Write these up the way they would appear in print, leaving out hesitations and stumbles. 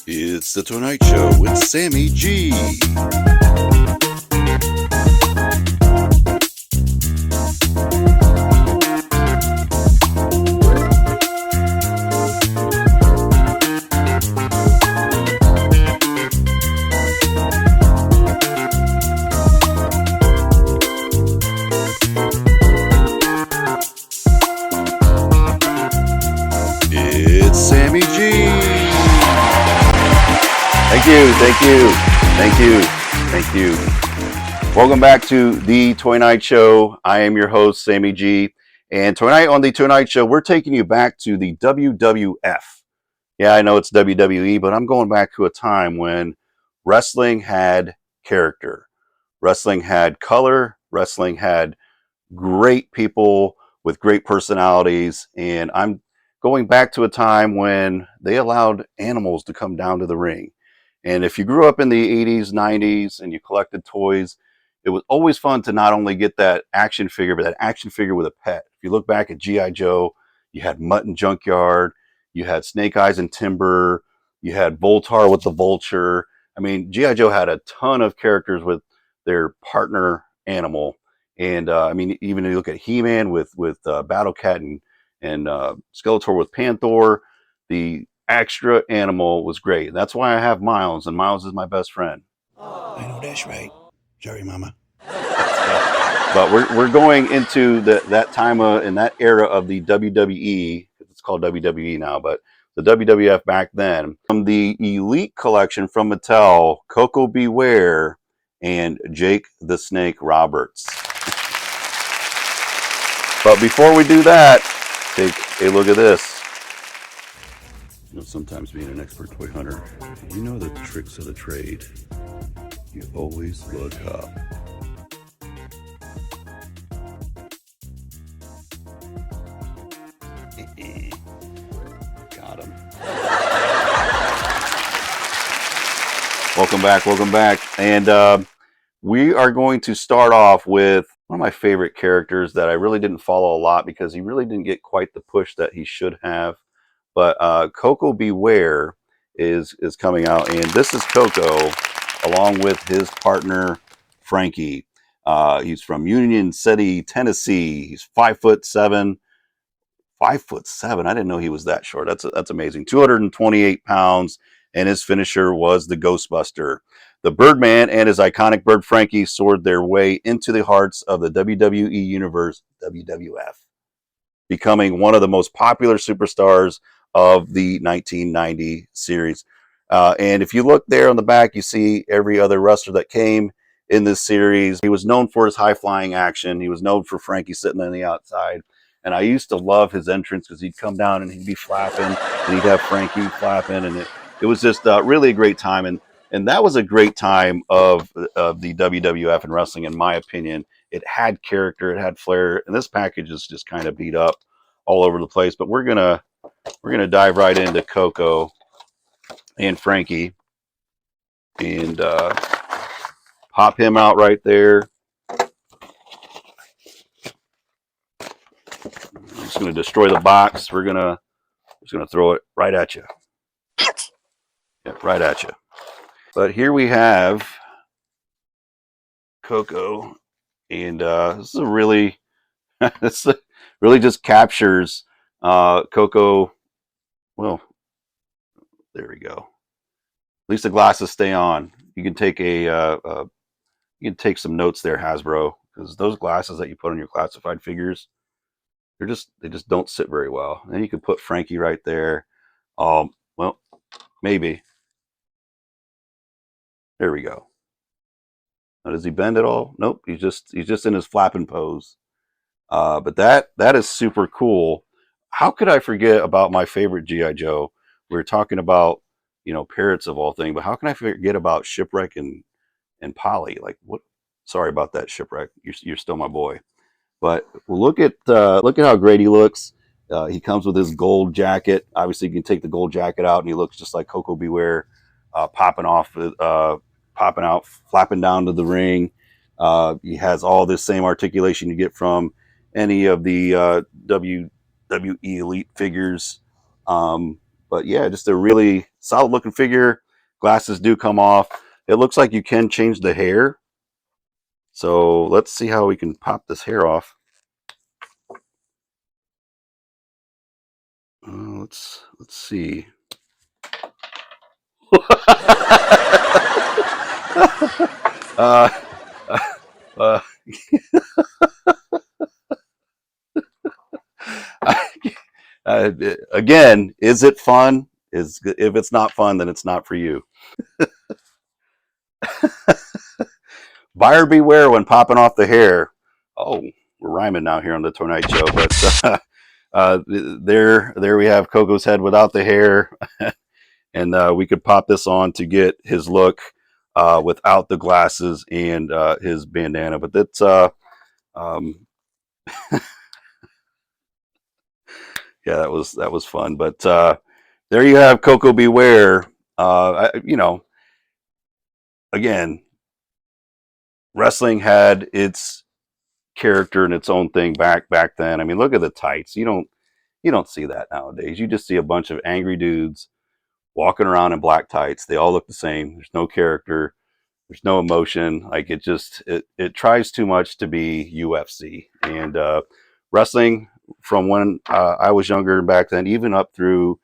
It's the Tonight Show with Sammy G. It's Sammy G. Thank you. Welcome back to the Toy Night Show. I am your host, Sammy G. And tonight on the Tonight Show, we're taking you back to the WWF. Yeah, I know it's WWE, but I'm going back to a time when wrestling had character. Wrestling had color. Wrestling had great people with great personalities. And I'm going back to a time when they allowed animals to come down to the ring. And if you grew up in the 80s, 90s, and you collected toys, it was always fun to not only get that action figure, but that action figure with a pet. If you look back at G.I. Joe, you had Mutt and Junkyard, you had Snake Eyes and Timber, you had Voltar with the Vulture. I mean, G.I. Joe had a ton of characters with their partner animal. And I mean, even if you look at He-Man with Battle Cat and Skeletor with Panther, the extra animal was great. That's why I have Miles, and Miles is my best friend. I know that's right. Sorry, Mama. But we're going into that time in that era of the WWE. It's called WWE now, but the WWF back then. From the Elite collection from Mattel, Coco Beware and Jake the Snake Roberts. But before we do that, take a look at this. You know, sometimes being an expert toy hunter, you know the tricks of the trade. You always look up. Got him. Welcome back. And we are going to start off with one of my favorite characters that I really didn't follow a lot because he really didn't get quite the push that he should have. But Coco Beware is coming out, and this is Coco along with his partner Frankie. He's from Union City, Tennessee. He's 5'7". 5'7". I didn't know he was that short. That's amazing. 228 pounds, and his finisher was the Ghostbuster. The Birdman and his iconic bird Frankie soared their way into the hearts of the WWE Universe, WWF, becoming one of the most popular superstars of the 1990 series. And if you look there on the back, you see every other wrestler that came in this series. He was known for his high-flying action. He was known for Frankie sitting on the outside. And I used to love his entrance because he'd come down and he'd be flapping, and he'd have Frankie flapping. And it was just really a great time. And that was a great time of the WWF and wrestling, in my opinion. It had character, it had flair, and this package is just kind of beat up all over the place. But we're gonna dive right into Coco and Frankie and pop him out right there. I'm just gonna destroy the box. We're just gonna throw it right at you. Yeah, right at you. But here we have Coco, and this is a really this really just captures Coco. Well, there we go. At least the glasses stay on. You can take you can take some notes there, Hasbro, because those glasses that you put on your classified figures, they just don't sit very well. And then you can put Frankie right there. Well, maybe. There we go. Now, does he bend at all? Nope. He's just in his flapping pose. But that is super cool. How could I forget about my favorite G.I. Joe? We were talking about, parrots of all things, but how can I forget about Shipwreck and Polly? Like, what? Sorry about that, Shipwreck. You're still my boy. But look at how great he looks. He comes with his gold jacket. Obviously, you can take the gold jacket out, and he looks just like Coco Beware, popping out, flapping down to the ring. He has all this same articulation you get from any of the WWE Elite figures. But yeah, just a really solid looking figure. Glasses do come off. It looks like you can change the hair. So let's see how we can pop this hair off. Let's see. uh, uh, uh, again, is it fun? Is if it's not fun, then it's not for you. Buyer beware when popping off the hair. Oh, we're rhyming now here on the Tonight Show, but there we have Coco's head without the hair, and we could pop this on to get his look without the glasses and his bandana. But that's um, yeah, that was fun. But there you have Coco Beware. Again, wrestling had its character and its own thing back then. I mean, look at the tights. You don't see that nowadays. You just see a bunch of angry dudes walking around in black tights. They all look the same. There's no character. There's no emotion. Like it tries too much to be UFC. And wrestling from when I was younger back then, even up through,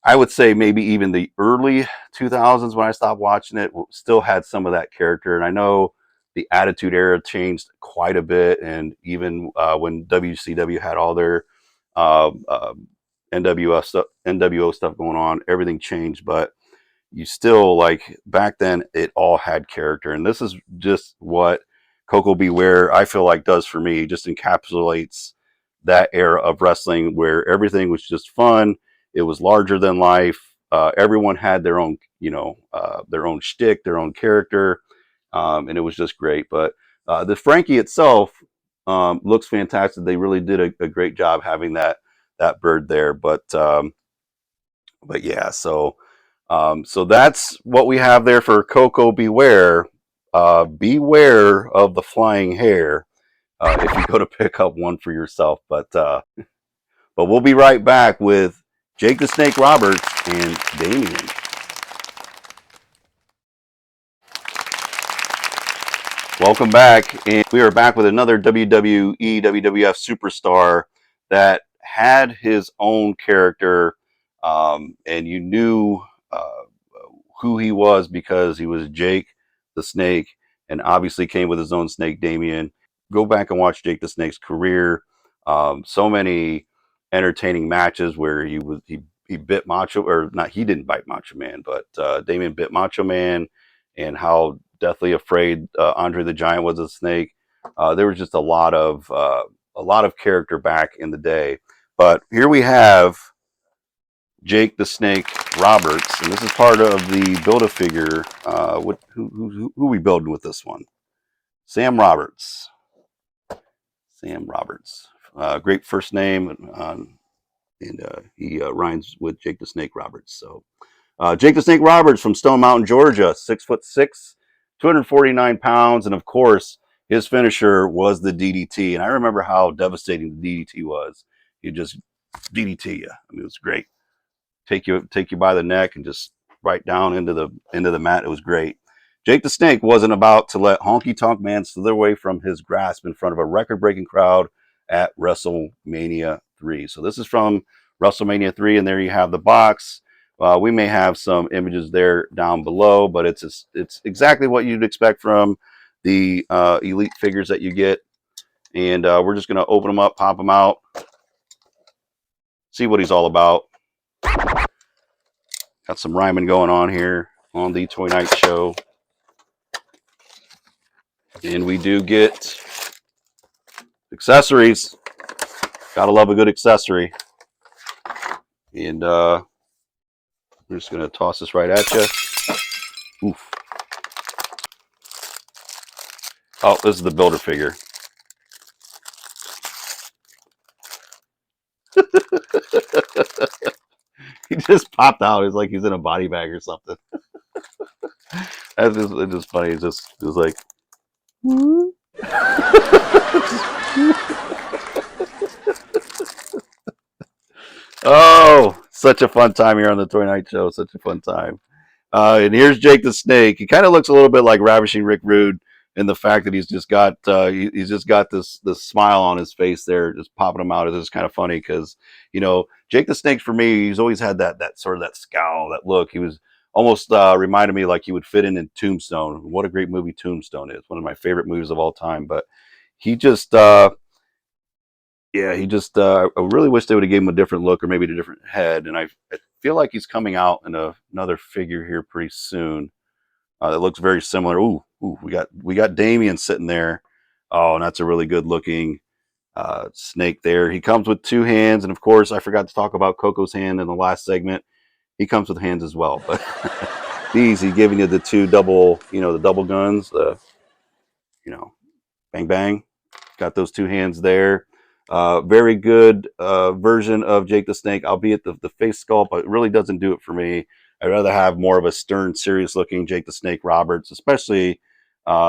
I would say maybe even the early 2000s when I stopped watching it, still had some of that character. And I know the Attitude Era changed quite a bit. And even when WCW had all their uh, uh, NWO stuff going on, everything changed. But you still, like back then, it all had character. And this is just what Coco Beware, I feel like, does for me. Just encapsulates that era of wrestling where everything was just fun. It was larger than life. Everyone had their own, their own shtick, their own character, and it was just great. But the Frankie itself looks fantastic. They really did a great job having that bird there. But yeah, so that's what we have there for Coco Beware. Beware of the flying hair if you go to pick up one for yourself. But we'll be right back with Jake the Snake Roberts and Damien. Welcome back, and we are back with another WWE WWF superstar that had his own character, and you knew uh, who he was because he was Jake the Snake, and obviously came with his own snake, Damien. Go back and watch Jake the Snake's career. So many entertaining matches where he bit Macho, or not, he didn't bite Macho Man, but Damien bit Macho Man, and how deathly afraid Andre the Giant was of the snake. There was just a lot of character back in the day. But here we have Jake the Snake Roberts, and this is part of the Build-A-Figure. Who are we building with this one? Sam Roberts. Sam Roberts. Great first name, and he rhymes with Jake the Snake Roberts. So Jake the Snake Roberts from Stone Mountain, Georgia, 6'6", 249 pounds, and of course his finisher was the DDT. And I remember how devastating the DDT was. You just DDT you. I mean, it was great. Take you by the neck and just right down into the mat. It was great. Jake the Snake wasn't about to let Honky Tonk Man slither away from his grasp in front of a record-breaking crowd at WrestleMania 3. So this is from WrestleMania 3, and there you have the box. We may have some images there down below, but it's exactly what you'd expect from the Elite figures that you get. And we're just going to open them up, pop them out, see what he's all about. Got some rhyming going on here on the Toy Night Show. And we do get accessories. Gotta love a good accessory. And I'm just going to toss this right at you. Oof. Oh, this is the Builder figure. He just popped out. It's like he's in a body bag or something. It's just funny. It's like... Oh, Such a fun time here on the Toy Night Show. Such a fun time. And here's Jake the Snake. He kind of looks a little bit like Ravishing Rick Rude in the fact that he's just got he's just got this smile on his face there, just popping him out. It's just kind of funny because Jake the Snake for me, he's always had that sort of that scowl, that look. He was almost reminded me like he would fit in Tombstone. What a great movie Tombstone is! One of my favorite movies of all time. But he just yeah, he just I really wish they would have gave him a different look or maybe a different head. And I feel like he's coming out in another figure here pretty soon. That looks very similar. Ooh, we got Damien sitting there. Oh, and that's a really good looking snake there. He comes with two hands, and of course, I forgot to talk about Coco's hand in the last segment. He comes with hands as well, but these he's giving you the two double, the double guns, the bang bang. Got those two hands there. Very good version of Jake the Snake, albeit the face sculpt, but it really doesn't do it for me. I'd rather have more of a stern, serious-looking Jake the Snake Roberts, especially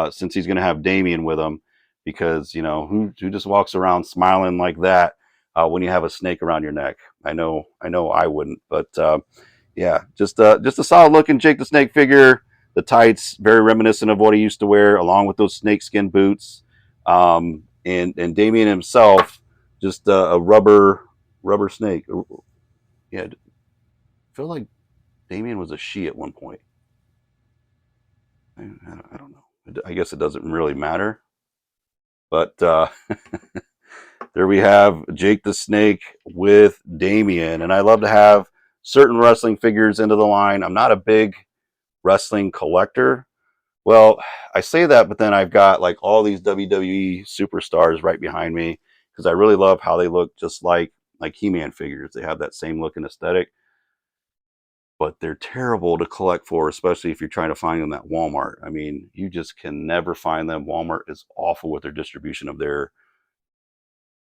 since he's going to have Damien with him, because who just walks around smiling like that when you have a snake around your neck? I know I wouldn't, but yeah, just a solid-looking Jake the Snake figure. The tights very reminiscent of what he used to wear, along with those snakeskin boots. And Damien himself, just a rubber snake. Yeah, I feel like Damien was a she at one point. I don't know. I guess it doesn't really matter. But there we have Jake the Snake with Damien. And I love to have certain wrestling figures into the line. I'm not a big wrestling collector. Well, I say that, but then I've got like all these WWE superstars right behind me because I really love how they look, just like He-Man figures. They have that same look and aesthetic, but they're terrible to collect for, especially if you're trying to find them at Walmart. I mean, you just can never find them. Walmart is awful with their distribution of their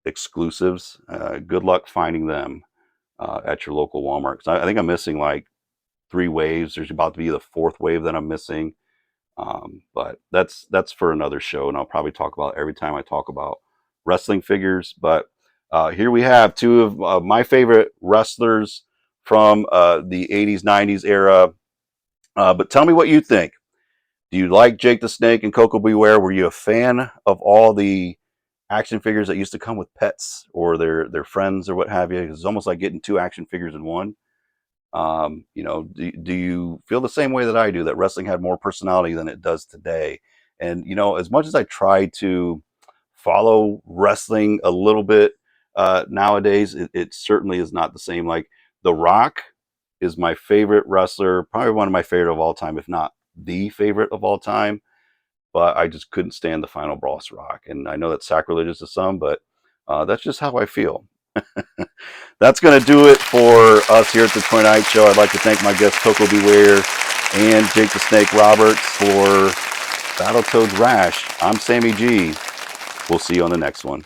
exclusives. Good luck finding them at your local Walmart. 'Cause I think I'm missing like 3 waves. There's about to be the 4th wave that I'm missing. But that's for another show, and I'll probably talk about it every time I talk about wrestling figures. But here we have two of my favorite wrestlers from the 80s, 90s era. But tell me what you think. Do you like Jake the Snake and Coco Beware? Were you a fan of all the action figures that used to come with pets or their friends or what have you? It's almost like getting 2 action figures in one. Do you feel the same way that I do, that wrestling had more personality than it does today? And as much as I try to follow wrestling a little bit nowadays, it certainly is not the same. Like The Rock is my favorite wrestler, probably one of my favorite of all time, if not the favorite of all time. But I just couldn't stand the final boss Rock, and I know that's sacrilegious to some, but that's just how I feel. That's going to do it for us here at the Toy Night Show. I'd like to thank my guests Coco Beware and Jake the Snake Roberts for Battletoads Rash. I'm Sammy G. We'll see you on the next one.